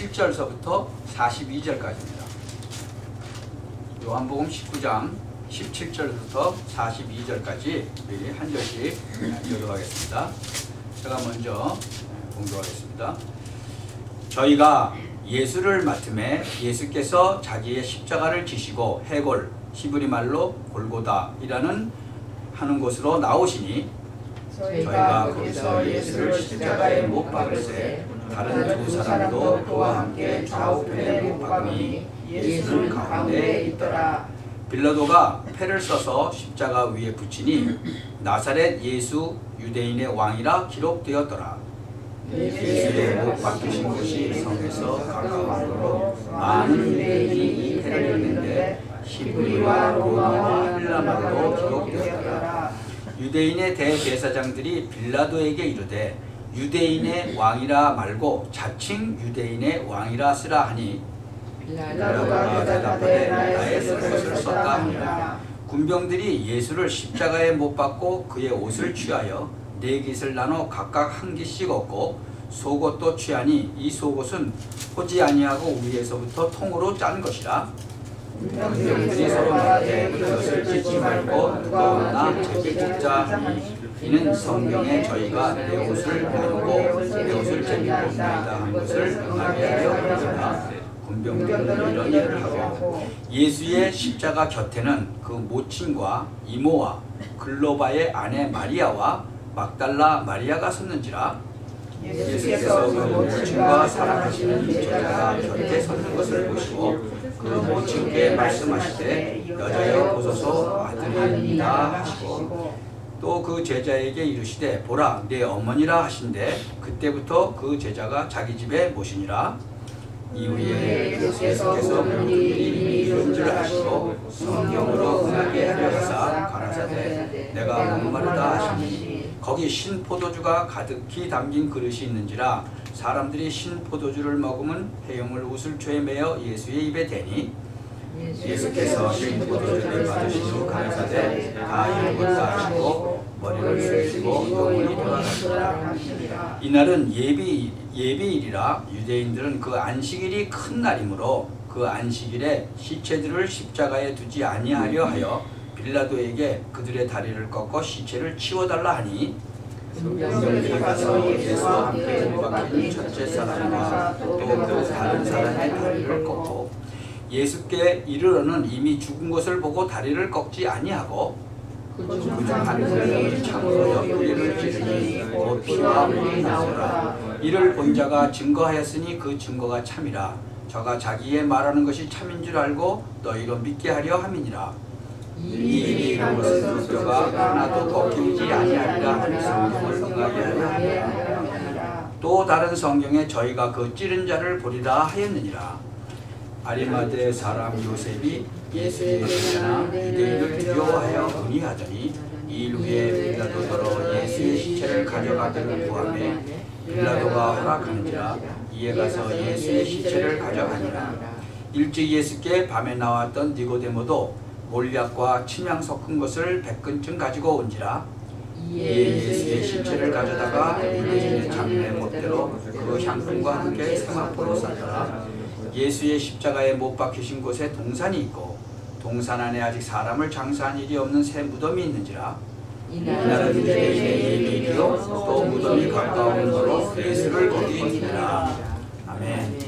17절서부터 42절까지입니다. 요한복음 19장 17절부터 42절까지 우리 한 절씩 읽어가겠습니다. 제가 먼저 공부하겠습니다. 저희가 예수를 맡음에 예수께서 자기의 십자가를 지시고 해골, 히브리 말로 골고다이라는 하는 곳으로 나오시니 저희가 거기서 예수를 십자가에 못 박을세 다른 두 사람도 그와 함께 좌우편에 못 박으니 예수는 가운데 있더라. 빌라도가 패를 써서 십자가 위에 붙이니 나사렛 예수 유대인의 왕이라 기록되었더라. 예수의 못 박히신 곳이 성에서 가까우므로 많은 유대인이 이 패를 듣는데 히브리와 로마와 헬라말로 기록되었더라. 유대인의 대제사장들이 빌라도에게 이르되 유대인의 왕이라 말고 자칭 유대인의 왕이라 쓰라 하니 빌라도가 대답하되 나의 쓴 것을 썼다 하니라. 군병들이 예수를 십자가에 못 박고 그의 옷을 취하여 네 깃을 나눠 각각 한 깃씩 얻고 속옷도 취하니 이 속옷은 호지 아니하고 위에서부터 통으로 짠 것이라. 군병들이 서로 말하되 그것을 찢지 말고 누가 왔나 제게 찢자 하니 이는 성경에 저희가 내 옷을 나누고 내 옷을 제게 봅나이다 한 것을 응하게 하려 함이라. 군병들은 이런 일을 하고 예수의 십자가 곁에는 그 모친과 이모와 글로바의 아내 마리아와 막달라 마리아가 섰는지라. 예수께서 그 모친과 사랑하시는 제자가 곁에 섰는 것을 보시고 그 모친께 말씀하시되 여자여 보소서 아들이니이다 하시고 또 그 제자에게 이르시되 보라 내 어머니라 하신대 그때부터 그 제자가 자기 집에 모시니라. 이후에 예수께서 그들이 이룬 줄 아시고 성경으로 응하게 하려 하사 가라사대 내가 목마르다 하시니 거기 신포도주가 가득히 담긴 그릇이 있는지라. 사람들이 신포도주를 먹으면 해용을 우슬초에 매어 예수의 입에 대니 예수께서 신포도주를 받으신 후 가라사대 다 이루었다 하시고 머리를 숙이시고 영혼이 돌아가시니라. 이날은 예비일이라 유대인들은 그 안식일이 큰 날이므로 그 안식일에 시체들을 십자가에 두지 아니하려 하여 빌라도에게 그들의 다리를 꺾어 시체를 치워달라 하니 군병들이 가서 예수와 함께 못 박힌 첫째 사람과 또 그 다른 사람의 다리를 꺾고 예수께 이르러는 이미 죽은 것을 보고 다리를 꺾지 아니하고 그중 한 명이 창으로 옆구리를 찌르니 곧 피와 물이 나오라. 이를 본 자가 증거하였으니 그 증거가 참이라. 저가 자기의 말하는 것이 참인 줄 알고 너희로 믿게 하려 함이니라. 이 일이 이런 것은 뼈가 하나도 꺾이지 아니하리라 하는 성경을 응하게 하려 함이라. 또 다른 성경에 저희가 그 찌른 자를 보리라 하였느니라. 아리마대 사람 요셉이 예수의 제자나 유대인을 두려워하여 문의하더니 이 일 후에 빌라도더러 예수의 시체를 가져가기를 구하매 빌라도가 허락하는지라. 이에 가서 예수의 시체를 가져가니라. 일찍 예수께 밤에 나왔던 니고데모도 몰약과 침향 섞은 것을 100근쯤 가지고 온지라. 이에 예수의 시체를 가져다가 유대인의 장례 못대로 그 향품과 함께 세마포로 쌌더라. 예수의 십자가에 못 박히신 곳에 동산이 있고 동산 안에 아직 사람을 장사한 일이 없는 새 무덤이 있는지라. 이날은 유대인의 예비일이요 또 무덤이 가까운 거로 예수를 거기 있느니라. 아멘.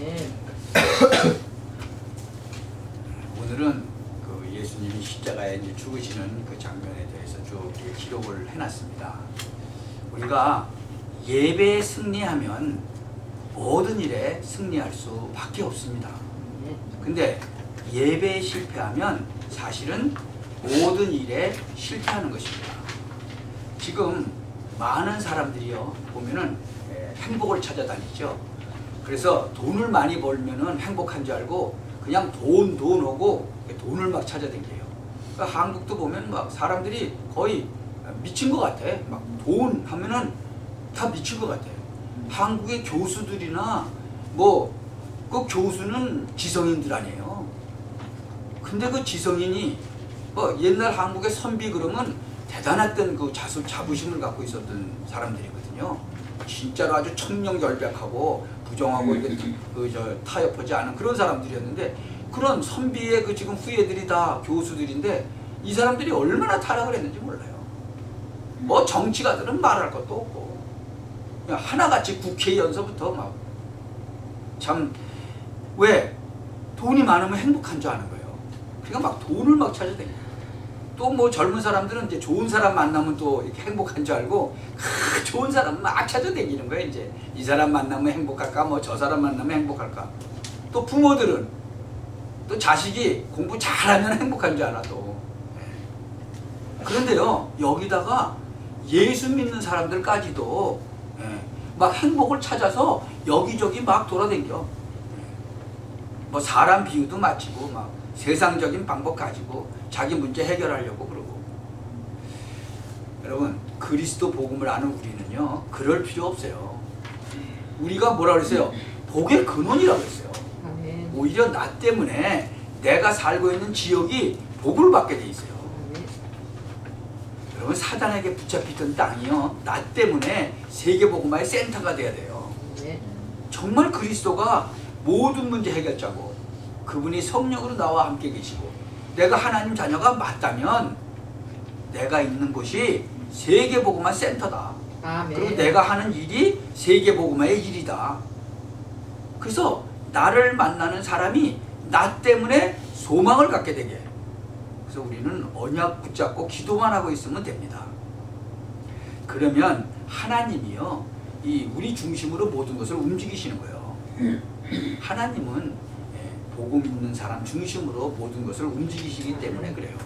오늘은 그 예수님이 십자가에 이제 죽으시는 그 장면에 대해서 쭉 기록을 해놨습니다. 우리가 예배에 승리하면 모든 일에 승리할 수밖에 없습니다. 근데 예배에 실패하면 사실은 모든 일에 실패하는 것입니다. 지금 많은 사람들이요 보면은 행복을 찾아다니죠. 그래서 돈을 많이 벌면은 행복한 줄 알고 그냥 돈 오고 돈을 막 찾아다녀요. 그러니까 한국도 보면 막 사람들이 거의 미친 것 같아. 막 돈 하면은 다 미친 것 같아요. 한국의 교수들이나 뭐 그 교수는 지성인들 아니에요. 근데 그 지성인이 뭐 옛날 한국의 선비 그러면 대단했던 그 자부심을 갖고 있었던 사람들이거든요. 진짜로 아주 청명결백하고 부정하고 이게 타협하지 않은 그런 사람들이었는데, 그런 선비의 그 지금 후예들이 다 교수들인데 이 사람들이 얼마나 타락을 했는지 몰라요. 뭐 정치가들은 말할 것도 없고 그냥 하나같이 국회의원서부터 막 참 왜 돈이 많으면 행복한 줄 아는 거예요. 그러니까 막 돈을 막 찾아다니고, 또 뭐 젊은 사람들은 이제 좋은 사람 만나면 또 이렇게 행복한 줄 알고 좋은 사람 막 찾아다니는 거예요. 이제 이 사람 만나면 행복할까, 뭐 저 사람 만나면 행복할까. 또 부모들은 또 자식이 공부 잘하면 행복한 줄 알아 또. 그런데요, 여기다가 예수 믿는 사람들까지도 막 행복을 찾아서 여기저기 막 돌아다녀. 뭐 사람 비유도 맞추고 막 세상적인 방법 가지고 자기 문제 해결하려고 그러고. 여러분, 그리스도 복음을 아는 우리는요 그럴 필요 없어요. 우리가 뭐라 그랬어요? 복의 근원이라고 했어요. 오히려 나 때문에 내가 살고 있는 지역이 복을 받게 돼 있어요. 여러분, 사단에게 붙잡히던 땅이요 나 때문에 세계복음화의 센터가 돼야 돼요. 정말 그리스도가 모든 문제 해결자고, 그분이 성령으로 나와 함께 계시고 내가 하나님 자녀가 맞다면 내가 있는 곳이 세계복음화 센터다. 그리고 내가 하는 일이 세계복음화의 일이다. 그래서 나를 만나는 사람이 나 때문에 소망을 갖게 되게. 그래서 우리는 언약 붙잡고 기도만 하고 있으면 됩니다. 그러면 하나님이요 이 우리 중심으로 모든 것을 움직이시는 거예요. 하나님은 복음 있는 사람 중심으로 모든 것을 움직이시기 때문에 그래요.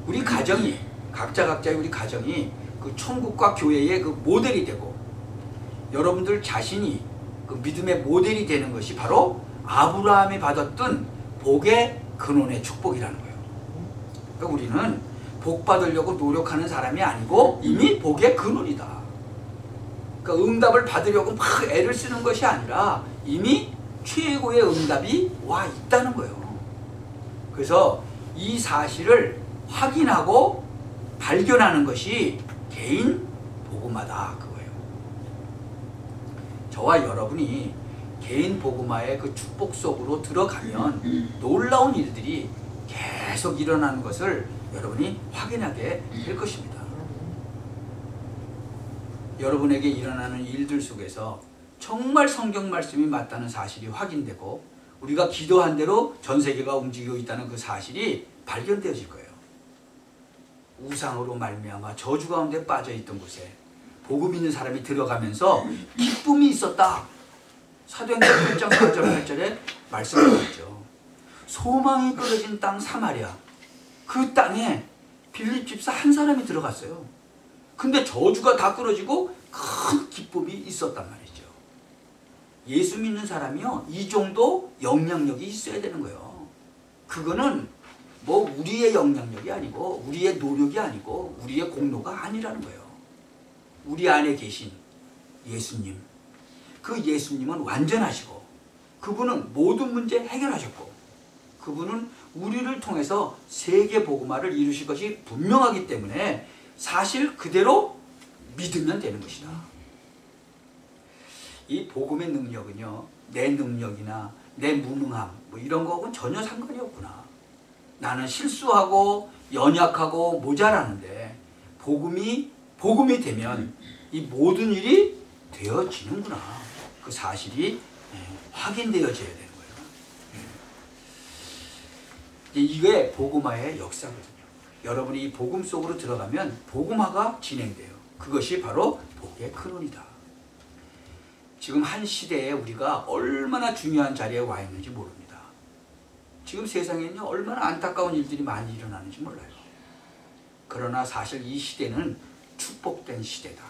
우리 가정이 각자의 우리 가정이 그 천국과 교회의 그 모델이 되고, 여러분들 자신이 그 믿음의 모델이 되는 것이 바로 아브라함이 받았던 복의 근원의 축복이라는 거예요. 그러니까 우리는 복 받으려고 노력하는 사람이 아니고 이미 복의 근원이다. 그러니까 응답을 받으려고 막 애를 쓰는 것이 아니라 이미 최고의 응답이 와 있다는 거예요. 그래서 이 사실을 확인하고 발견하는 것이 개인 복음화다 그거예요. 저와 여러분이 개인 복음화의 그 축복 속으로 들어가면 놀라운 일들이 계속 일어나는 것을 여러분이 확인하게 될 것입니다. 여러분에게 일어나는 일들 속에서 정말 성경 말씀이 맞다는 사실이 확인되고 우리가 기도한 대로 전 세계가 움직이고 있다는 그 사실이 발견되어질 거예요. 우상으로 말미암아 저주 가운데 빠져있던 곳에 복음 있는 사람이 들어가면서 기쁨이 있었다. 사도행전 8장 4절 8절에 말씀하셨죠. 소망이 끊어진 땅 사마리아, 그 땅에 빌립 집사 한 사람이 들어갔어요. 근데 저주가 다 끊어지고 큰 기쁨이 있었단 말이죠. 예수 믿는 사람이요 이 정도 영향력이 있어야 되는 거예요. 그거는 뭐 우리의 영향력이 아니고 우리의 노력이 아니고 우리의 공로가 아니라는 거예요. 우리 안에 계신 예수님, 그 예수님은 완전하시고 그분은 모든 문제 해결하셨고 그분은 우리를 통해서 세계 복음화를 이루실 것이 분명하기 때문에 사실 그대로 믿으면 되는 것이다. 이 복음의 능력은요 내 능력이나 내 무능함 뭐 이런 거하고는 전혀 상관이 없구나. 나는 실수하고 연약하고 모자라는데 복음이 되면 이 모든 일이 되어지는구나. 그 사실이 확인되어져야 되는 거예요. 이게 복음화의 역사거든요. 여러분이 이 복음 속으로 들어가면 복음화가 진행돼요. 그것이 바로 복의 근원이다. 지금 한 시대에 우리가 얼마나 중요한 자리에 와 있는지 모릅니다. 지금 세상에는요 얼마나 안타까운 일들이 많이 일어나는지 몰라요. 그러나 사실 이 시대는 축복된 시대다.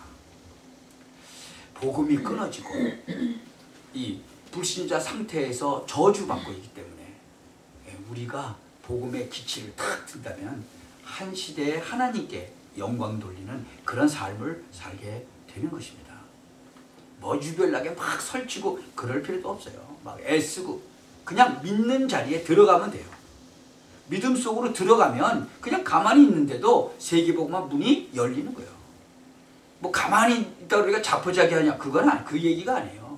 복음이 끊어지고 이 불신자 상태에서 저주받고 있기 때문에 우리가 복음의 기치를 탁 든다면 한 시대에 하나님께 영광 돌리는 그런 삶을 살게 되는 것입니다. 뭐 유별나게 막 설치고 그럴 필요도 없어요. 막 애쓰고 그냥 믿는 자리에 들어가면 돼요. 믿음 속으로 들어가면 그냥 가만히 있는데도 세계복음화 문이 열리는 거예요. 뭐 가만히 있다 우리가 자포자기하냐, 그건 그 얘기가 아니에요.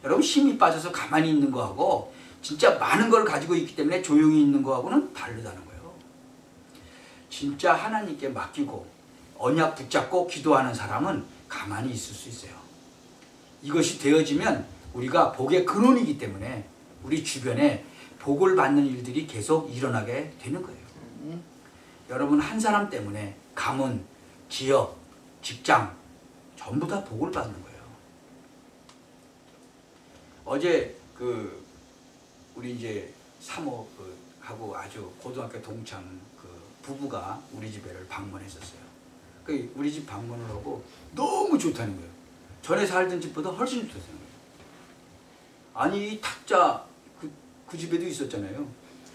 여러분 힘이 빠져서 가만히 있는 거하고 진짜 많은 걸 가지고 있기 때문에 조용히 있는 거하고는 다르다는 거예요. 진짜 하나님께 맡기고 언약 붙잡고 기도하는 사람은 가만히 있을 수 있어요. 이것이 되어지면 우리가 복의 근원이기 때문에 우리 주변에 복을 받는 일들이 계속 일어나게 되는 거예요. 여러분 한 사람 때문에 가문, 지역, 직장 전부 다 복을 받는 거예요. 어제 우리 이제 사모하고 아주 고등학교 동창 부부가 우리 집에를 방문했었어요. 우리 집 방문을 하고 너무 좋다는 거예요. 전에 살던 집보다 훨씬 좋다는 거예요. 아니 이 탁자 그 집에도 있었잖아요.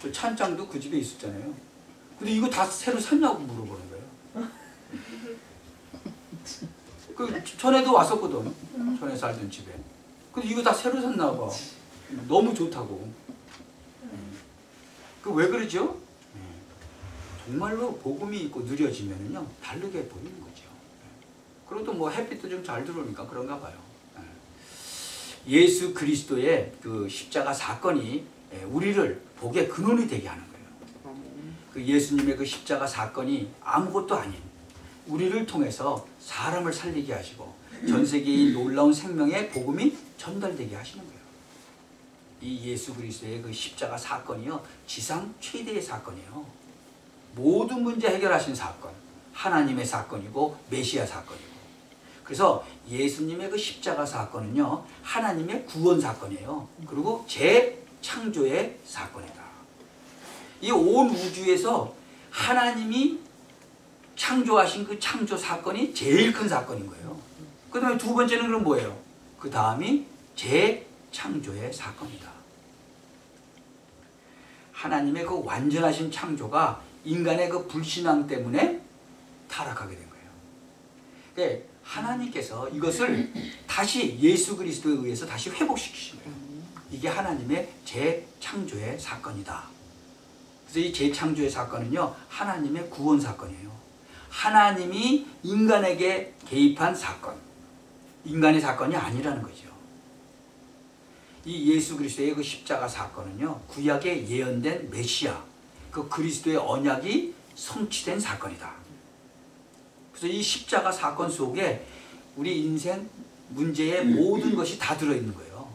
저 찬장도 그 집에 있었잖아요. 근데 이거 다 새로 샀냐고 물어보는 거예요. 전에도 왔었거든. 전에 살던 집에. 근데 이거 다 새로 샀나 봐. 너무 좋다고. 왜 그러죠? 정말로 복음이 있고 누려지면은요 다르게 보이는 거죠. 그리고 또 햇빛도 좀 잘 들어오니까 그런가 봐요. 예수 그리스도의 그 십자가 사건이 우리를 복의 근원이 되게 하는 거예요. 그 예수님의 그 십자가 사건이 아무것도 아닌 우리를 통해서 사람을 살리게 하시고 전 세계의 놀라운 생명의 복음이 전달되게 하시는 거예요. 이 예수 그리스도의 그 십자가 사건이요 지상 최대의 사건이에요. 모든 문제 해결하신 사건, 하나님의 사건이고 메시아 사건이고. 그래서 예수님의 그 십자가 사건은요 하나님의 구원 사건이에요. 그리고 재창조의 사건이다. 이 온 우주에서 하나님이 창조하신 그 창조 사건이 제일 큰 사건인 거예요. 그 다음에 두 번째는 그럼 뭐예요? 그 다음이 재창조의 사건이다. 하나님의 그 완전하신 창조가 인간의 그 불신앙 때문에 타락하게 된 거예요. 그러니까 하나님께서 이것을 다시 예수 그리스도에 의해서 다시 회복시키신 거예요. 이게 하나님의 재창조의 사건이다. 그래서 이 재창조의 사건은요 하나님의 구원 사건이에요. 하나님이 인간에게 개입한 사건, 인간의 사건이 아니라는 거죠. 이 예수 그리스도의 그 십자가 사건은요 구약에 예언된 메시아, 그 그리스도의 언약이 성취된 사건이다. 그래서 이 십자가 사건 속에 우리 인생 문제의 모든 것이 다 들어있는 거예요.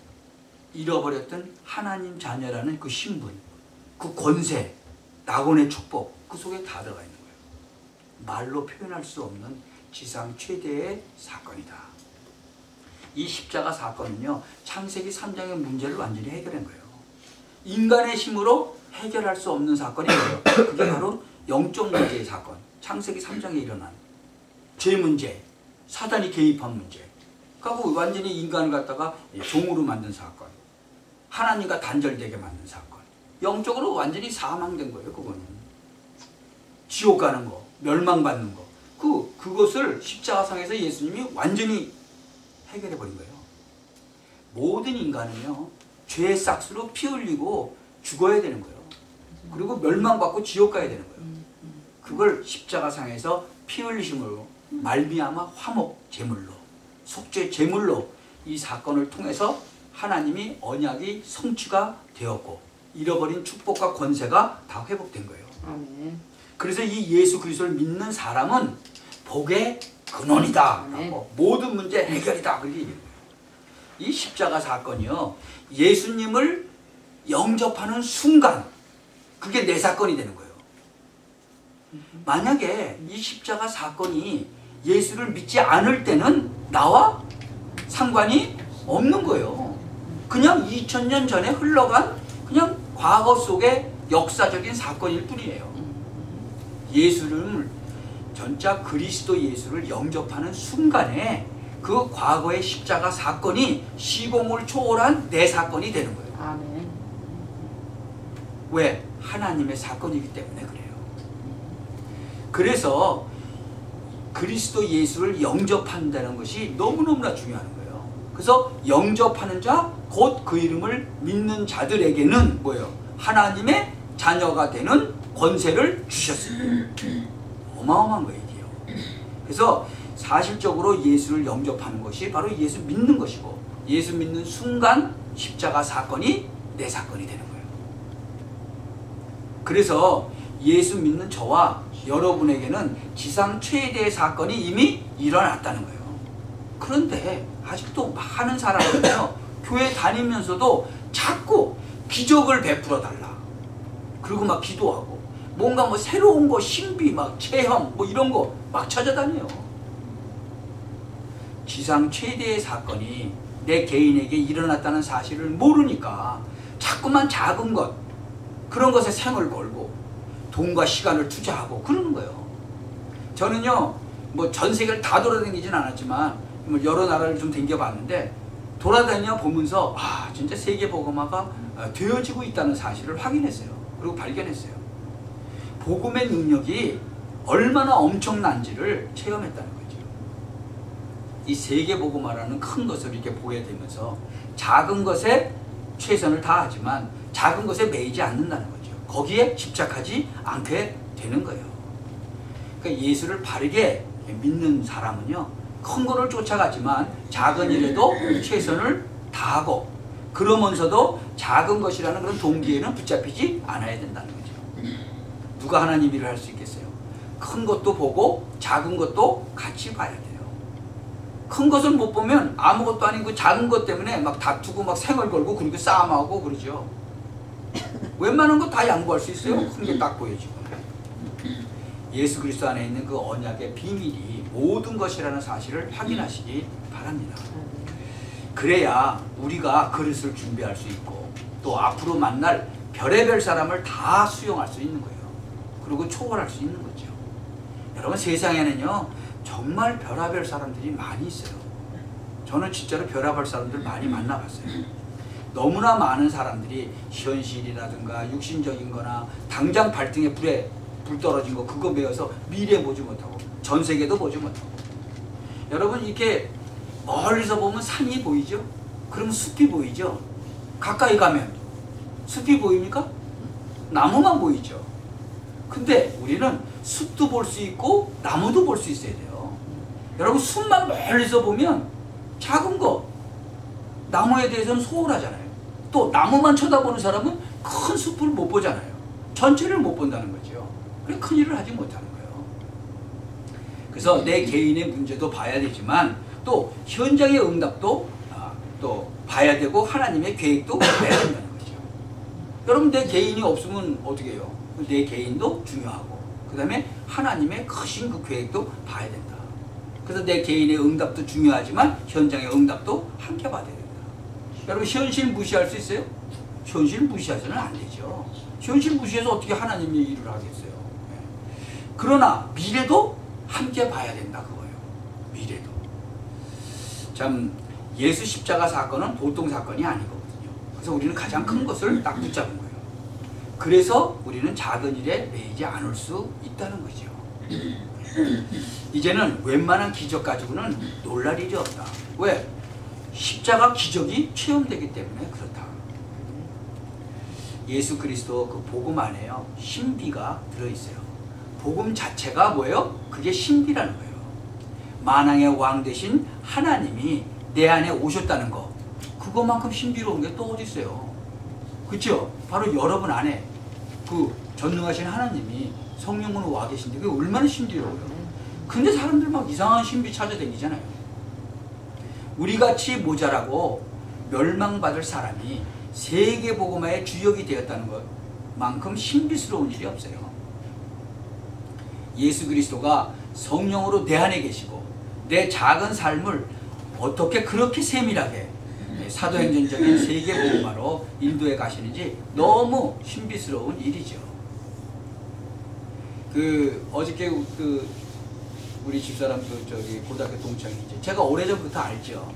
잃어버렸던 하나님 자녀라는 그 신분, 그 권세, 낙원의 축복, 그 속에 다 들어가 있는 거예요. 말로 표현할 수 없는 지상 최대의 사건이다. 이 십자가 사건은요 창세기 3장의 문제를 완전히 해결한 거예요. 인간의 힘으로 해결할 수 없는 사건이 뭐예요? 그게 바로 영적 문제의 사건, 창세기 3장에 일어난 죄 문제, 사단이 개입한 문제. 그리고 완전히 인간을 갖다가 종으로 만든 사건, 하나님과 단절되게 만든 사건, 영적으로 완전히 사망된 거예요. 그거는 지옥 가는 거, 멸망받는 거, 그것을 십자가상에서 예수님이 완전히 해결해 버린 거예요. 모든 인간은요 죄의 싹스로 피 흘리고 죽어야 되는 거예요. 그리고 멸망받고 지옥 가야 되는 거예요. 그걸 십자가상에서 피 흘리심으로 말미암아 화목 제물로, 속죄 제물로 이 사건을 통해서 하나님이 언약이 성취가 되었고 잃어버린 축복과 권세가 다 회복된 거예요. 아멘. 그래서 이 예수 그리스도를 믿는 사람은 복의 근원이다. 모든 문제 해결이다. 그렇게 얘기해요. 이 십자가 사건이요 예수님을 영접하는 순간 그게 내 사건이 되는 거예요. 만약에 이 십자가 사건이 예수를 믿지 않을 때는 나와 상관이 없는 거예요. 그냥 2000년 전에 흘러간 그냥 과거 속의 역사적인 사건일 뿐이에요. 예수를 전자 그리스도 예수를 영접하는 순간에 그 과거의 십자가 사건이 시공을 초월한 내 사건이 되는 거예요. 아멘. 왜? 하나님의 사건이기 때문에 그래요. 그래서 그리스도 예수를 영접한다는 것이 너무너무나 중요한 거예요. 그래서 영접하는 자, 곧 그 이름을 믿는 자들에게는 뭐예요? 하나님의 자녀가 되는 권세를 주셨습니다. 어마어마한 거예요, 이게요. 그래서 사실적으로 예수를 영접하는 것이 바로 예수 믿는 것이고, 예수 믿는 순간 십자가 사건이 내 사건이 되는 거예요. 그래서 예수 믿는 저와 여러분에게는 지상 최대의 사건이 이미 일어났다는 거예요. 그런데 아직도 많은 사람은요, 교회 다니면서도 자꾸 기적을 베풀어 달라. 그리고 막 기도하고, 뭔가 뭐 새로운 거, 신비, 막 체험, 뭐 이런 거 막 찾아다녀요. 지상 최대의 사건이 내 개인에게 일어났다는 사실을 모르니까 자꾸만 작은 것, 그런 것에 생을 걸고 돈과 시간을 투자하고 그러는 거예요. 저는요, 뭐 전 세계를 다 돌아다니진 않았지만 여러 나라를 좀 댕겨봤는데, 돌아다녀 보면서 아, 진짜 세계복음화가 되어지고 있다는 사실을 확인했어요. 그리고 발견했어요. 복음의 능력이 얼마나 엄청난지를 체험했다는 거죠. 이 세계복음화라는 큰 것을 이렇게 보게 되면서 작은 것에 최선을 다하지만 작은 것에 매이지 않는다는 거죠. 거기에 집착하지 않게 되는 거예요. 그러니까 예수를 바르게 믿는 사람은요, 큰 거를 쫓아가지만 작은 일에도 최선을 다하고, 그러면서도 작은 것이라는 그런 동기에는 붙잡히지 않아야 된다는 거죠. 누가 하나님 일을 할 수 있겠어요? 큰 것도 보고 작은 것도 같이 봐야 돼요. 큰 것을 못 보면 아무것도 아니고 작은 것 때문에 막 다투고 막 생을 걸고 그리고 싸움하고 그러죠. 웬만한 거 다 양보할 수 있어요. 큰 게 딱 보여지고. 예수 그리스도 안에 있는 그 언약의 비밀이 모든 것이라는 사실을 확인하시기 바랍니다. 그래야 우리가 그릇을 준비할 수 있고, 또 앞으로 만날 별의별 사람을 다 수용할 수 있는 거예요. 그리고 초월할 수 있는 거죠. 여러분, 세상에는요 정말 별의별 사람들이 많이 있어요. 저는 진짜로 별의별 사람들 많이 만나봤어요. 너무나 많은 사람들이 현실이라든가 육신적인 거나 당장 발등에 불 떨어진 거 그거 배워서 미래 보지 못하고 전 세계도 보지 못하고. 여러분, 이렇게 멀리서 보면 산이 보이죠? 그러면 숲이 보이죠? 가까이 가면 숲이 보입니까? 나무만 보이죠? 근데 우리는 숲도 볼 수 있고 나무도 볼 수 있어야 돼요. 여러분, 숲만 멀리서 보면 작은 거, 나무에 대해서는 소홀하잖아요. 또 나무만 쳐다보는 사람은 큰 숲을 못 보잖아요. 전체를 못 본다는 거죠. 그래 큰 일을 하지 못하는 거예요. 그래서 내 개인의 문제도 봐야 되지만 또 현장의 응답도 또 봐야 되고 하나님의 계획도 봐야 된다는 거죠. 여러분, 내 개인이 없으면 어떻게 해요? 내 개인도 중요하고, 그 다음에 하나님의 크신 그 계획도 봐야 된다. 그래서 내 개인의 응답도 중요하지만 현장의 응답도 함께 봐야 된다. 여러분, 현실 무시할 수 있어요? 현실 무시해서는 안 되죠. 현실 무시해서 어떻게 하나님의 일을 하겠어요? 그러나 미래도 함께 봐야 된다 그거예요. 미래도. 참, 예수 십자가 사건은 보통 사건이 아니거든요. 그래서 우리는 가장 큰 것을 딱 붙잡은 거예요. 그래서 우리는 작은 일에 매이지 않을 수 있다는 거죠. 이제는 웬만한 기적 가지고는 놀랄 일이 없다. 왜? 십자가 기적이 체험되기 때문에 그렇다. 예수 그리스도 그 복음 안에요, 신비가 들어있어요. 복음 자체가 뭐예요? 그게 신비라는 거예요. 만왕의 왕 되신 하나님이 내 안에 오셨다는 거, 그것만큼 신비로운 게 또 어디 있어요? 그렇죠? 바로 여러분 안에 그 전능하신 하나님이 성령으로 와 계신데 그게 얼마나 신비로워요. 근데 사람들 막 이상한 신비 찾아다니잖아요. 우리같이 모자라고 멸망받을 사람이 세계복음화의 주역이 되었다는 것만큼 신비스러운 일이 없어요. 예수 그리스도가 성령으로 내 안에 계시고 내 작은 삶을 어떻게 그렇게 세밀하게 사도행전적인 세계복음화로 인도해 가시는지 너무 신비스러운 일이죠. 어저께 우리 집사람 고등학교 동창이죠. 제가 오래전부터 알죠.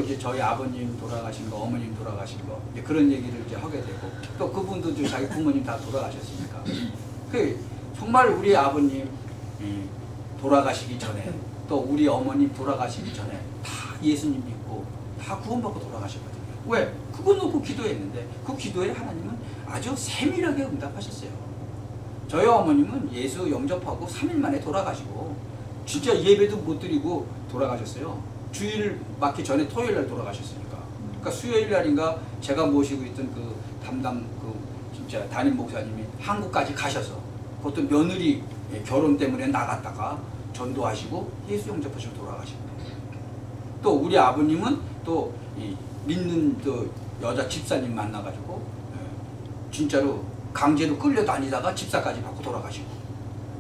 이제 저희 아버님 돌아가신 거, 어머님 돌아가신 거, 이제 그런 얘기를 이제 하게 되고, 또 그분도 자기 부모님 다 돌아가셨으니까. 정말 우리 아버님 돌아가시기 전에, 또 우리 어머님 돌아가시기 전에 다 예수님 믿고 다 구원받고 돌아가셨거든요. 왜? 그거 놓고 기도했는데 그 기도에 하나님은 아주 세밀하게 응답하셨어요. 저희 어머님은 예수 영접하고 3일 만에 돌아가시고 진짜 예배도 못 드리고 돌아가셨어요. 주일 맞기 전에 토요일 날 돌아가셨으니까. 그러니까 수요일 날인가 제가 모시고 있던 그 담당 그 진짜 담임 목사님이 한국까지 가셔서 그것도 며느리 결혼 때문에 나갔다가 전도하시고 예수 영접하시고 돌아가시고, 또 우리 아버님은 또 이 믿는 또 여자 집사님 만나가지고 진짜로 강제로 끌려다니다가 집사까지 받고 돌아가시고,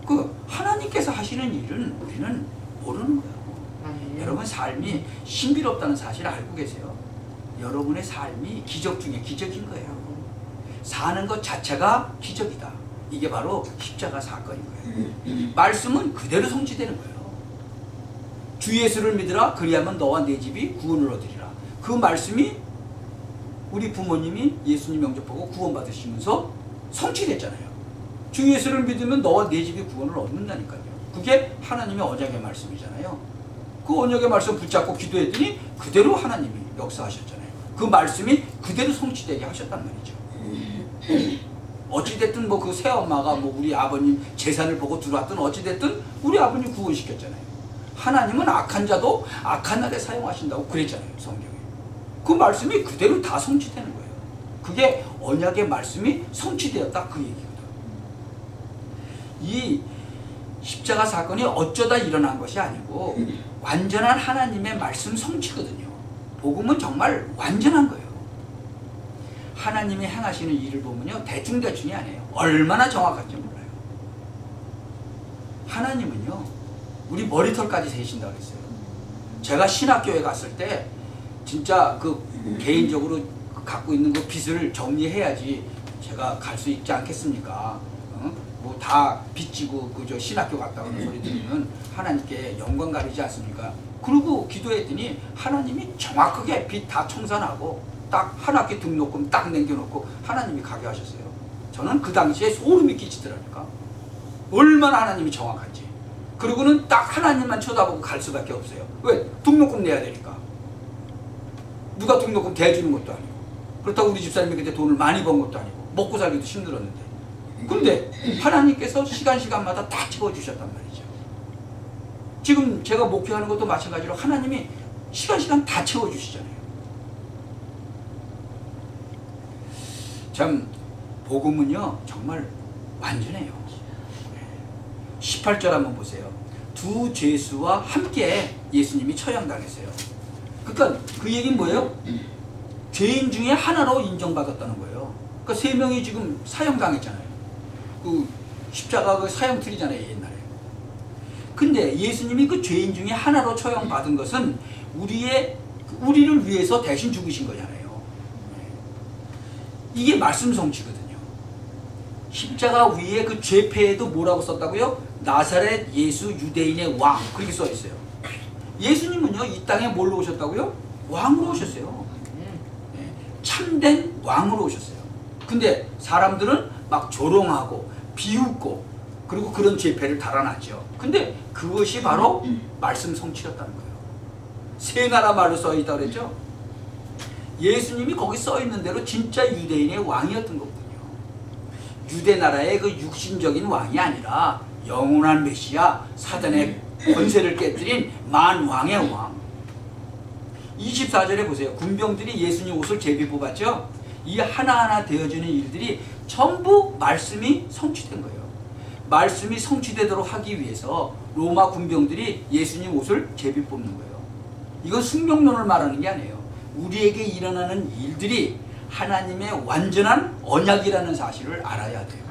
그 하나님께서 하시는 일은 우리는 모르는 거예요. 여러분 삶이 신비롭다는 사실을 알고 계세요? 여러분의 삶이 기적 중에 기적인 거예요. 사는 것 자체가 기적이다. 이게 바로 십자가 사건인 거예요. 말씀은 그대로 성취되는 거예요. 주 예수를 믿으라 그리하면 너와 네 집이 구원을 얻으리라. 그 말씀이 우리 부모님이 예수님 영접하고 구원 받으시면서 성취됐잖아요. 주 예수를 믿으면 너와 네 집이 구원을 얻는다니까요. 그게 하나님의 언약의 말씀이잖아요. 그 언약의 말씀 붙잡고 기도했더니 그대로 하나님이 역사하셨잖아요. 그 말씀이 그대로 성취되게 하셨단 말이죠. 어찌됐든 뭐 그 새엄마가 뭐 우리 아버님 재산을 보고 들어왔든 어찌됐든 우리 아버님 구원시켰잖아요. 하나님은 악한 자도 악한 날에 사용하신다고 그랬잖아요, 성경에. 그 말씀이 그대로 다 성취되는 거예요. 그게 언약의 말씀이 성취되었다, 그 얘기거든. 이 십자가 사건이 어쩌다 일어난 것이 아니고 완전한 하나님의 말씀 성취거든요. 복음은 정말 완전한 거예요. 하나님이 행하시는 일을 보면요, 대충대충이 아니에요. 얼마나 정확한지 몰라요. 하나님은요, 우리 머리털까지 세신다고 했어요. 제가 신학교에 갔을 때 진짜 그 개인적으로 갖고 있는 그 빚을 정리해야지 제가 갈 수 있지 않겠습니까? 뭐 다 빚지고 그저 신학교 갔다 오는 소리 들으면 하나님께 영광 가리지 않습니까? 그러고 기도했더니 하나님이 정확하게 빚 다 청산하고 딱 한 학기 등록금 딱 남겨놓고 하나님이 가게 하셨어요. 저는 그 당시에 소름이 끼치더라니까. 얼마나 하나님이 정확한지. 그리고는 딱 하나님만 쳐다보고 갈 수밖에 없어요. 왜? 등록금 내야 되니까. 누가 등록금 대주는 것도 아니고, 그렇다고 우리 집사님이 그때 돈을 많이 번 것도 아니고 먹고 살기도 힘들었는데, 근데 하나님께서 시간마다 다 채워주셨단 말이죠. 지금 제가 목회하는 것도 마찬가지로 하나님이 시간 다 채워주시잖아요. 참 복음은요 정말 완전해요. 18절 한번 보세요. 두 죄수와 함께 예수님이 처형당했어요. 그러니까 그 얘기는 뭐예요? 죄인 중에 하나로 인정받았다는 거예요. 그러니까 세 명이 지금 사형당했잖아요. 그 십자가 그 사형틀이잖아요, 옛날에. 근데 예수님이 그 죄인 중에 하나로 처형받은 것은 우리를 위해서 대신 죽으신 거잖아요. 이게 말씀 성취거든요. 십자가 위에 그 죄패에도 뭐라고 썼다고요? 나사렛 예수 유대인의 왕, 그렇게 써 있어요. 예수님은요 이 땅에 뭘로 오셨다고요? 왕으로 오셨어요. 참된 왕으로 오셨어요. 근데 사람들은 막 조롱하고 비웃고 그리고 그런 죄패를 달아났죠. 근데 그것이 바로 말씀 성취였다는 거예요. 세 나라 말로 써 있다고 그랬죠. 예수님이 거기 써 있는 대로 진짜 유대인의 왕이었던 거거든요. 유대 나라의 그 육신적인 왕이 아니라 영원한 메시아, 사단의 권세를 깨뜨린 만왕의 왕. 24절에 보세요. 군병들이 예수님 옷을 제비 뽑았죠. 이 하나하나 되어지는 일들이 전부 말씀이 성취된 거예요. 말씀이 성취되도록 하기 위해서 로마 군병들이 예수님 옷을 제비 뽑는 거예요. 이건 숙명론을 말하는 게 아니에요. 우리에게 일어나는 일들이 하나님의 완전한 언약이라는 사실을 알아야 돼요.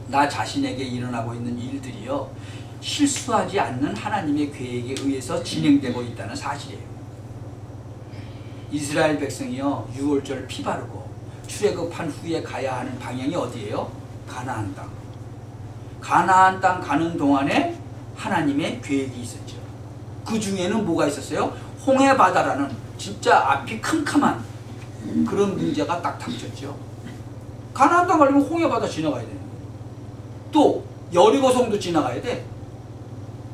나 자신에게 일어나고 있는 일들이요, 실수하지 않는 하나님의 계획에 의해서 진행되고 있다는 사실이에요. 이스라엘 백성이요 6월절 피 바르고 출애굽한 후에 가야 하는 방향이 어디예요? 가나안 땅. 가나안 땅 가는 동안에 하나님의 계획이 있었죠. 그 중에는 뭐가 있었어요? 홍해 바다라는 진짜 앞이 캄캄한 그런 문제가 딱 닥쳤죠. 가나안 땅 가려면 홍해 바다 지나가야 돼. 또 여리고성도 지나가야 돼.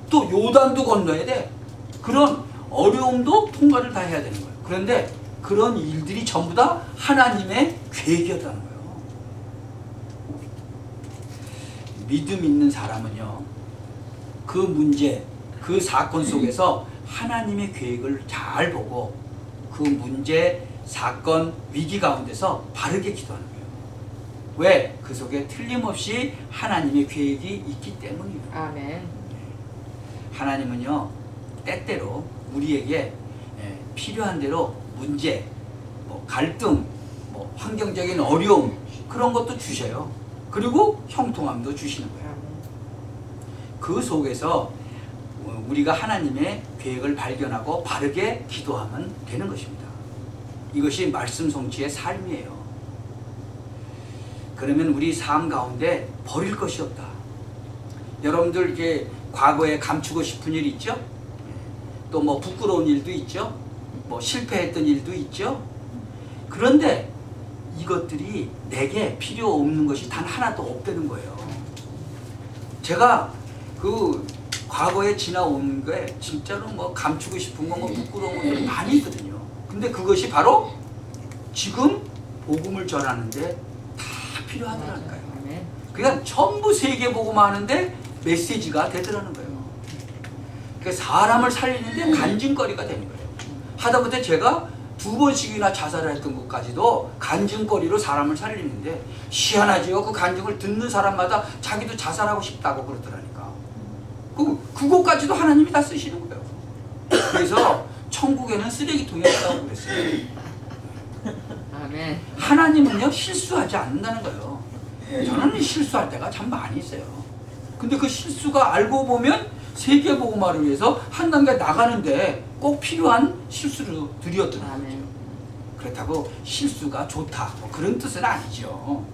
또 요단도 건너야 돼. 그런 어려움도 통과를 다 해야 되는 거예요. 그런데 그런 일들이 전부 다 하나님의 계획이었다는 거예요. 믿음 있는 사람은요, 그 문제, 그 사건 속에서 하나님의 계획을 잘 보고 그 문제, 사건, 위기 가운데서 바르게 기도하는 거예요. 왜? 그 속에 틀림없이 하나님의 계획이 있기 때문이에요. 아멘. 하나님은요, 때때로 우리에게 필요한 대로 문제, 뭐 갈등, 뭐 환경적인 어려움 그런 것도 주셔요. 그리고 형통함도 주시는 거예요. 그 속에서 우리가 하나님의 계획을 발견하고 바르게 기도하면 되는 것입니다. 이것이 말씀 성취의 삶이에요. 그러면 우리 삶 가운데 버릴 것이 없다. 여러분들 이렇게 과거에 감추고 싶은 일 있죠? 또 뭐 부끄러운 일도 있죠? 뭐 실패했던 일도 있죠? 그런데 이것들이 내게 필요 없는 것이 단 하나도 없다는 거예요. 제가 그 과거에 지나온 게 진짜로 뭐 감추고 싶은 거, 뭐 부끄러운 거 많이 있거든요. 근데 그것이 바로 지금 복음을 전하는데 다 필요하더라니까요. 그러니까 전부 세계 복음을 하는데 메시지가 되더라는 거예요. 그러니까 사람을 살리는데 간증거리가 되는 거예요. 하다못해 제가 2번씩이나 자살을 했던 것까지도 간증거리로 사람을 살리는데 희한하지요. 그 간증을 듣는 사람마다 자기도 자살하고 싶다고 그러더라니까. 그것까지도 하나님이 다 쓰시는 거예요. 그래서 천국에는 쓰레기통이 없다고 그랬어요. 아멘. 하나님은요 실수하지 않는다는 거예요. 저는 실수할 때가 참 많이 있어요. 근데 그 실수가 알고 보면 세계복음화를 위해서 한 단계 나가는데 꼭 필요한 실수들이었던 거죠. 그렇다고 실수가 좋다 뭐 그런 뜻은 아니죠.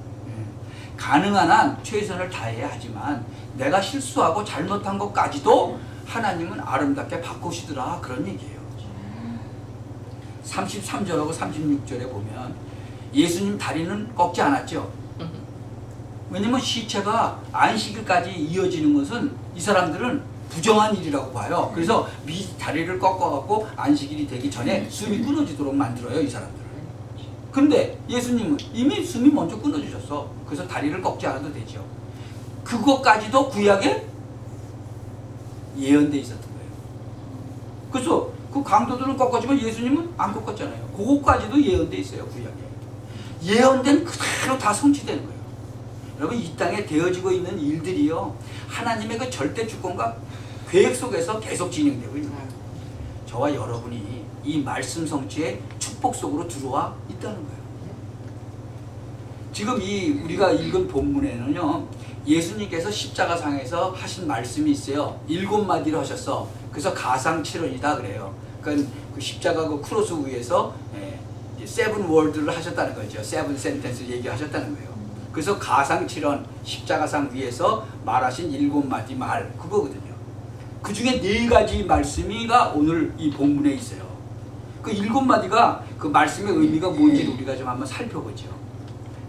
가능한 한 최선을 다해야 하지만 내가 실수하고 잘못한 것까지도 하나님은 아름답게 바꾸시더라 그런 얘기예요. 33절하고 36절에 보면 예수님 다리는 꺾지 않았죠. 왜냐면 시체가 안식일까지 이어지는 것은 이 사람들은 부정한 일이라고 봐요. 그래서 다리를 꺾어갖고 안식일이 되기 전에 숨이 끊어지도록 만들어요, 이 사람들을. 근데 예수님은 이미 숨이 먼저 끊어지셨어. 그래서 다리를 꺾지 않아도 되죠. 그것까지도 구약에 예언돼 있었던 거예요. 그래서 그 강도들은 꺾었지만 예수님은 안 꺾었잖아요. 그것까지도 예언돼 있어요, 구약에. 예언된 그대로 다 성취되는 거예요. 여러분, 이 땅에 되어지고 있는 일들이요, 하나님의 그 절대 주권과 계획 속에서 계속 진행되고 있는 거예요. 저와 여러분이 이 말씀 성취의 축복 속으로 들어와 있다는 거예요. 지금 이 우리가 읽은 본문에는요, 예수님께서 십자가상에서 하신 말씀이 있어요. 7마디를 하셨어. 그래서 가상칠언이다 그래요. 그러니까 그 십자가 그 크로스 위에서 세븐 월드를 하셨다는 거죠. 세븐 센텐스 얘기하셨다는 거예요. 그래서 가상칠언, 십자가상 위에서 말하신 7마디 말, 그거거든요. 그 중에 4가지 말씀이가 오늘 이 본문에 있어요. 그 7마디가 그 말씀의 의미가 뭔지를 우리가 좀 한번 살펴보죠.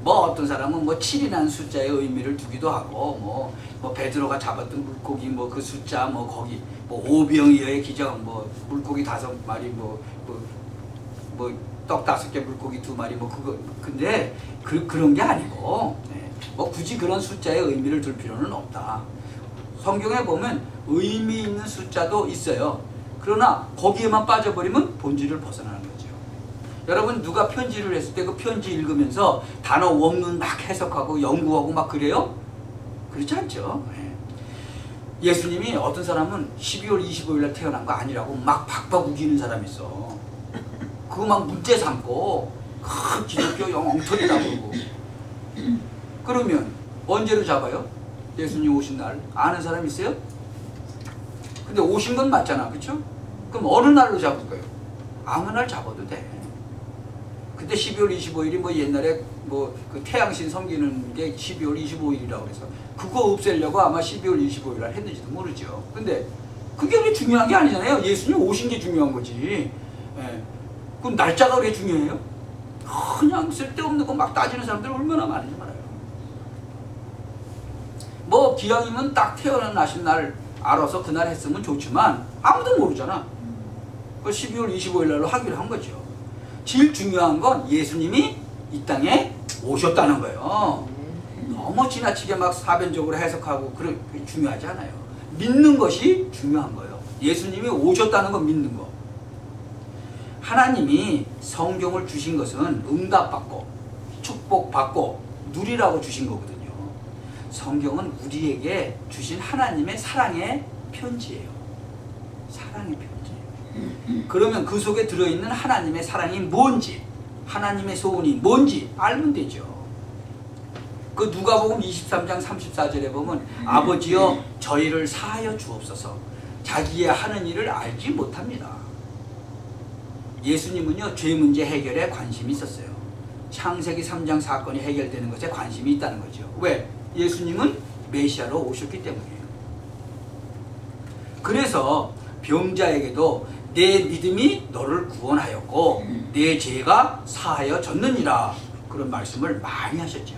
뭐 어떤 사람은 뭐 7이라는 숫자의 의미를 두기도 하고, 뭐 베드로가 잡았던 물고기 뭐 그 숫자, 뭐 거기 뭐 오병이어의 기적, 뭐 물고기 5마리, 뭐 떡 5개, 물고기 2마리, 뭐 그거. 근데 그런 게 아니고, 뭐 굳이 그런 숫자의 의미를 둘 필요는 없다. 성경에 보면 의미 있는 숫자도 있어요. 그러나 거기에만 빠져버리면 본질을 벗어나는 거죠. 여러분, 누가 편지를 했을 때 그 편지 읽으면서 단어 원문 막 해석하고 연구하고 막 그래요? 그렇지 않죠. 예수님이 어떤 사람은 12월 25일 날 태어난 거 아니라고 막 박박 우기는 사람이 있어. 그거 막 문제 삼고 기독교 엉터리라고 그러고. 그러면 언제로 잡아요? 예수님 오신 날 아는 사람 있어요? 근데 오신 건 맞잖아, 그렇죠? 그럼 어느 날로 잡을 거예요? 아무 날 잡아도 돼. 그때 12월 25일이 뭐 옛날에 뭐 그 태양신 섬기는 게 12월 25일이라고 그래서 그거 없애려고 아마 12월 25일 날 했는지도 모르죠. 근데 그게 그렇게 중요한 게 아니잖아요. 예수님 오신 게 중요한 거지. 그럼 날짜가 그렇게 중요해요? 그냥 쓸데없는 거 막 따지는 사람들 얼마나 많은지 말아요. 뭐 기왕이면 딱 태어나신 날 알아서 그날 했으면 좋지만 아무도 모르잖아. 그 12월 25일 날로 하기로 한 거죠. 제일 중요한 건 예수님이 이 땅에 오셨다는 거예요. 너무 지나치게 막 사변적으로 해석하고 그게 중요하지 않아요. 믿는 것이 중요한 거예요. 예수님이 오셨다는 거 믿는 거. 하나님이 성경을 주신 것은 응답받고 축복받고 누리라고 주신 거거든요. 성경은 우리에게 주신 하나님의 사랑의 편지예요. 사랑의 편지. 그러면 그 속에 들어있는 하나님의 사랑이 뭔지, 하나님의 소원이 뭔지 알면 되죠. 그 누가복음 23장 34절에 보면 아버지여 저희를 사하여 주옵소서. 자기의 하는 일을 알지 못합니다. 예수님은요 죄 문제 해결에 관심이 있었어요. 창세기 3장 사건이 해결되는 것에 관심이 있다는 거죠. 왜? 예수님은 메시아로 오셨기 때문이에요. 그래서 병자에게도 내 믿음이 너를 구원하였고 내 죄가 사하여졌느니라 그런 말씀을 많이 하셨죠.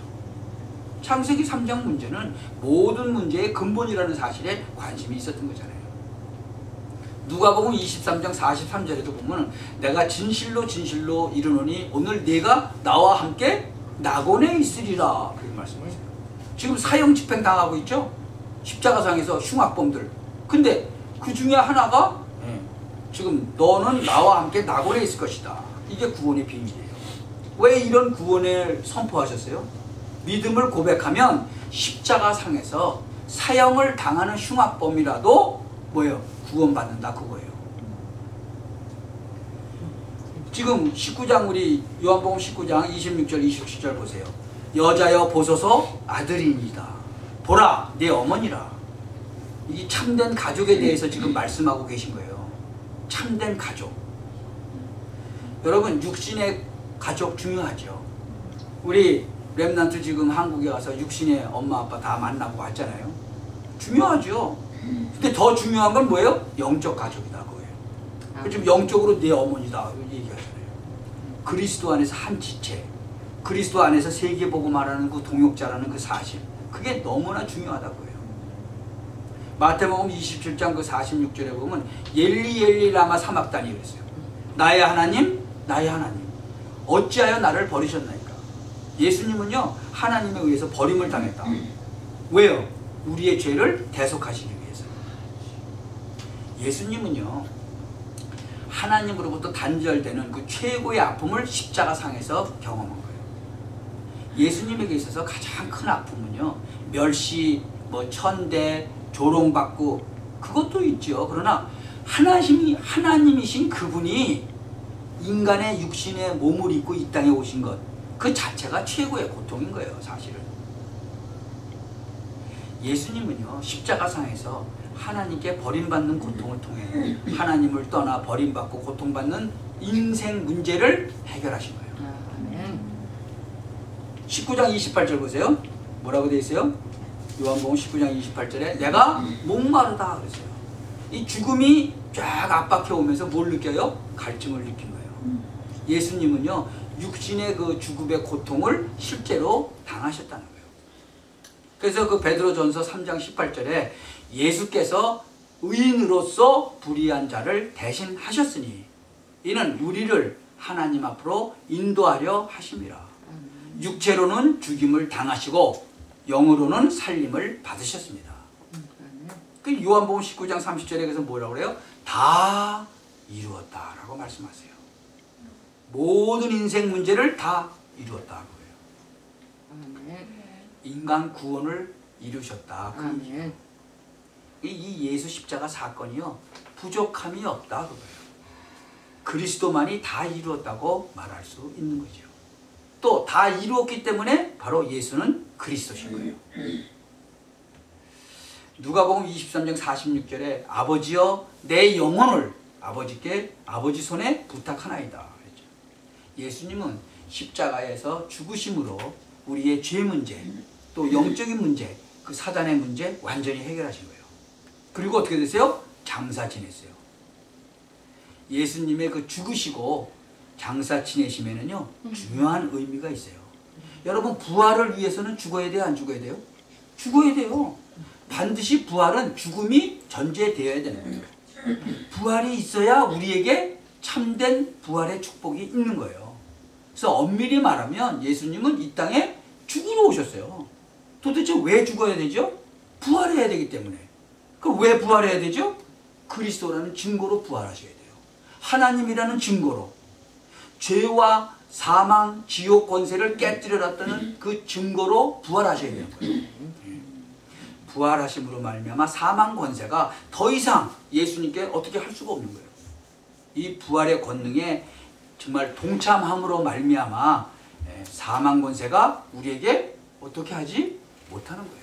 창세기 3장 문제는 모든 문제의 근본이라는 사실에 관심이 있었던 거잖아요. 누가복음 23장 43절에도 보면 내가 진실로 진실로 이르노니 오늘 네가 나와 함께 낙원에 있으리라 그런 말씀하세요. 지금 사형 집행 당하고 있죠. 십자가상에서 흉악범들. 근데 그 중에 하나가 지금 너는 나와 함께 낙원에 있을 것이다. 이게 구원의 비밀이에요. 왜 이런 구원을 선포하셨어요? 믿음을 고백하면 십자가상에서 사형을 당하는 흉악범이라도 뭐예요? 구원받는다 그거예요. 지금 19장 우리 요한복음 19장 26절 27절 보세요. 여자여 보소서 아들이니이다. 보라 내 어머니라. 이 참된 가족에 대해서 지금 말씀하고 계신 거예요. 참된 가족. 여러분 육신의 가족 중요하죠. 우리 렘넌트 지금 한국에 와서 육신의 엄마 아빠 다 만나고 왔잖아요. 중요하죠. 근데 더 중요한 건 뭐예요? 영적 가족이다 그거예요. 지금 영적으로 내 어머니다 얘기하잖아요. 그리스도 안에서 한 지체, 그리스도 안에서 세계보고 말하는 그 동역자라는 그 사실, 그게 너무나 중요하다고요. 마태복음 27장 그 46절에 보면 엘리 엘리 라마 사막다니 그랬어요. 나의 하나님 나의 하나님 어찌하여 나를 버리셨나이까. 예수님은요 하나님에 의해서 버림을 당했다. 왜요? 우리의 죄를 대속하시기 위해서. 예수님은요 하나님으로부터 단절되는 그 최고의 아픔을 십자가상에서 경험한 거예요. 예수님에게 있어서 가장 큰 아픔은요 멸시, 천대, 조롱받고 그것도 있죠. 그러나 하나님이신 그분이 인간의 육신의 몸을 입고 이 땅에 오신 것 그 자체가 최고의 고통인 거예요. 사실은 예수님은요 십자가상에서 하나님께 버림받는 고통을 통해 하나님을 떠나 버림받고 고통받는 인생 문제를 해결하신 거예요. 19장 28절 보세요. 뭐라고 되어 있어요? 요한복음 19장 28절에 내가 목마르다 그랬어요. 이 죽음이 쫙 압박해 오면서 뭘 느껴요? 갈증을 느낀 거예요. 예수님은요 육신의 그 죽음의 고통을 실제로 당하셨다는 거예요. 그래서 그 베드로전서 3장 18절에 예수께서 의인으로서 불의한 자를 대신하셨으니 이는 우리를 하나님 앞으로 인도하려 하심이라. 육체로는 죽임을 당하시고 영으로는 살림을 받으셨습니다. 그 요한복음 19장 30절에 그래서 뭐라고 그래요? 다 이루었다라고 말씀하세요. 모든 인생 문제를 다 이루었다 그거예요. 인간 구원을 이루셨다. 이 예수 십자가 사건이요 부족함이 없다 그거예요. 그리스도만이 다 이루었다고 말할 수 있는 거죠. 또 다 이루었기 때문에 바로 예수는 그리스도신 거예요. 누가복음 23장 46절에 아버지여 내 영혼을 아버지께 아버지 손에 부탁하나이다 그랬죠. 예수님은 십자가에서 죽으심으로 우리의 죄 문제 또 영적인 문제 그 사단의 문제 완전히 해결하신 거예요. 그리고 어떻게 됐어요? 장사 지냈어요. 예수님의 그 죽으시고 장사 지내시면은요 중요한 의미가 있어요. 여러분 부활을 위해서는 죽어야 돼요? 안 죽어야 돼요? 죽어야 돼요. 반드시 부활은 죽음이 전제되어야 되는 거예요. 부활이 있어야 우리에게 참된 부활의 축복이 있는 거예요. 그래서 엄밀히 말하면 예수님은 이 땅에 죽으러 오셨어요. 도대체 왜 죽어야 되죠? 부활해야 되기 때문에. 그럼 왜 부활해야 되죠? 그리스도라는 증거로 부활하셔야 돼요. 하나님이라는 증거로. 죄와 사망, 지옥 권세를 깨뜨려놨다는 그 증거로 부활하셔야 되는 거예요. 부활하심으로 말미암아 사망 권세가 더 이상 예수님께 어떻게 할 수가 없는 거예요. 이 부활의 권능에 정말 동참함으로 말미암아 사망 권세가 우리에게 어떻게 하지 못하는 거예요.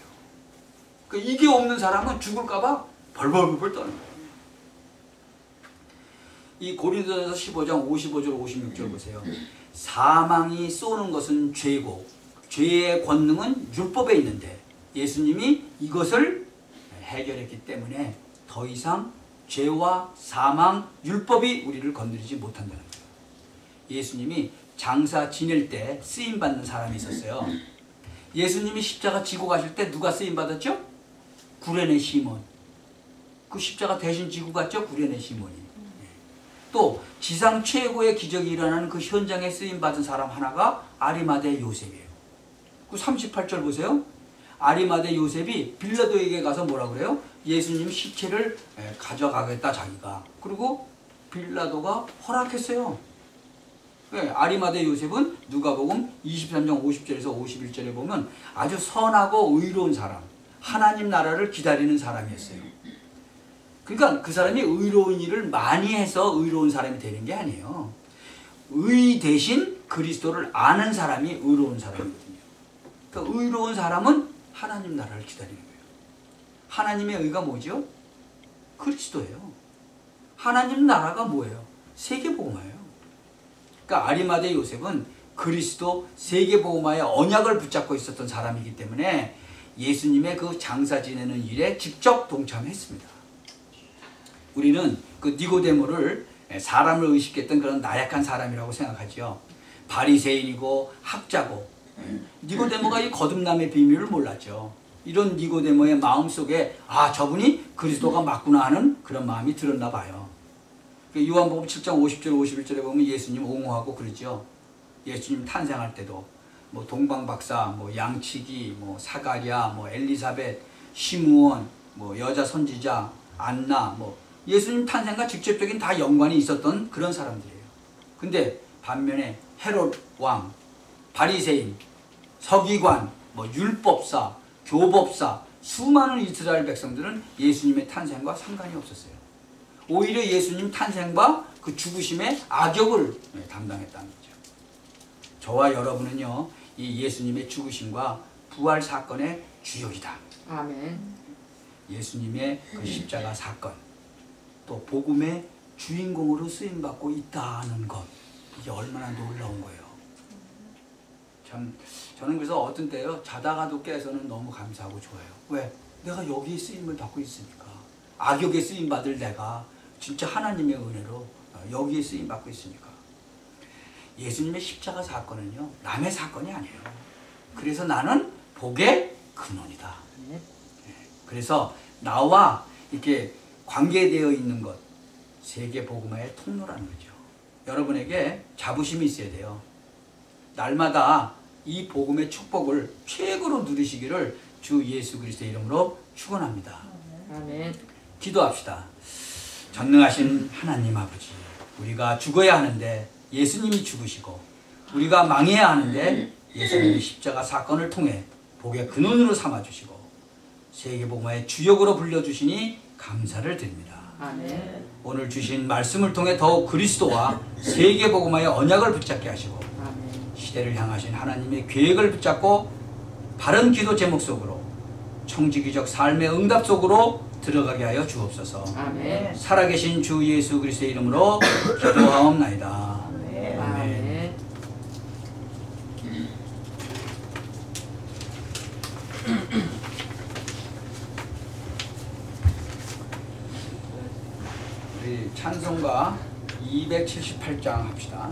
그러니까 이게 없는 사람은 죽을까봐 벌벌벌 떠는 거예요. 이 고린도전서 15장 55절 56절 보세요. 사망이 쏘는 것은 죄고 죄의 권능은 율법에 있는데 예수님이 이것을 해결했기 때문에 더 이상 죄와 사망, 율법이 우리를 건드리지 못한다는 거예요. 예수님이 장사 지낼 때 쓰임받는 사람이 있었어요. 예수님이 십자가 지고 가실 때 누가 쓰임받았죠? 구레네 시몬. 그 십자가 대신 지고 갔죠? 구레네 시몬이. 또 지상 최고의 기적이 일어나는 그 현장에 쓰임받은 사람 하나가 아리마대 요셉이에요. 그 38절 보세요. 아리마대 요셉이 빌라도에게 가서 뭐라 그래요? 예수님 시체를 가져가겠다 자기가. 그리고 빌라도가 허락했어요. 아리마대 요셉은 누가복음 23장 50절에서 51절에 보면 아주 선하고 의로운 사람, 하나님 나라를 기다리는 사람이었어요. 그러니까 그 사람이 의로운 일을 많이 해서 의로운 사람이 되는 게 아니에요. 의 대신 그리스도를 아는 사람이 의로운 사람이거든요. 그러니까 의로운 사람은 하나님 나라를 기다리는 거예요. 하나님의 의가 뭐죠? 그리스도예요. 하나님 나라가 뭐예요? 세계복음화예요. 그러니까 아리마대 요셉은 그리스도 세계복음화의 언약을 붙잡고 있었던 사람이기 때문에 예수님의 그 장사 지내는 일에 직접 동참했습니다. 우리는 그 니고데모를 사람을 의식했던 그런 나약한 사람이라고 생각하죠. 바리새인이고 학자고 니고데모가 이 거듭남의 비밀을 몰랐죠. 이런 니고데모의 마음속에 아 저분이 그리스도가 맞구나 하는 그런 마음이 들었나 봐요. 요한복음 7장 50절 51절에 보면 예수님 옹호하고 그러죠. 예수님 탄생할 때도 뭐 동방박사, 뭐 양치기, 뭐 사가랴, 뭐 엘리사벳, 시므온, 뭐 여자 선지자, 안나, 뭐 예수님 탄생과 직접적인 다 연관이 있었던 그런 사람들이에요. 근데 반면에 헤롯 왕, 바리새인, 서기관, 뭐 율법사, 교법사, 수많은 이스라엘 백성들은 예수님의 탄생과 상관이 없었어요. 오히려 예수님 탄생과 그 죽으심의 악역을 담당했다는 거죠. 저와 여러분은요, 이 예수님의 죽으심과 부활 사건의 주역이다. 아멘. 예수님의 그 십자가 사건, 또 복음의 주인공으로 쓰임받고 있다는 것, 이게 얼마나 놀라운 거예요. 참 저는 그래서 어떤 때요 자다가도 깨서는 너무 감사하고 좋아요. 왜? 내가 여기에 쓰임을 받고 있으니까. 악역에 쓰임받을 내가 진짜 하나님의 은혜로 여기에 쓰임받고 있으니까. 예수님의 십자가 사건은요 남의 사건이 아니에요. 그래서 나는 복의 근원이다. 그래서 나와 이렇게 관계되어 있는 것, 세계 복음화의 통로라는 거죠. 여러분에게 자부심이 있어야 돼요. 날마다 이 복음의 축복을 최고로 누리시기를 주 예수 그리스도의 이름으로 축원합니다. 아멘. 기도합시다. 전능하신 하나님 아버지, 우리가 죽어야 하는데 예수님이 죽으시고 우리가 망해야 하는데 예수님이 십자가 사건을 통해 복의 근원으로 삼아주시고 세계복음화의 주역으로 불려주시니 감사를 드립니다. 아멘. 오늘 주신 말씀을 통해 더욱 그리스도와 세계복음화의 언약을 붙잡게 하시고 아멘. 시대를 향하신 하나님의 계획을 붙잡고 바른 기도 제목 속으로 청지기적 삶의 응답 속으로 들어가게 하여 주옵소서. 아멘. 살아계신 주 예수 그리스도의 이름으로 기도하옵나이다. 아멘. 아멘. 우리 찬송가 278장 합시다.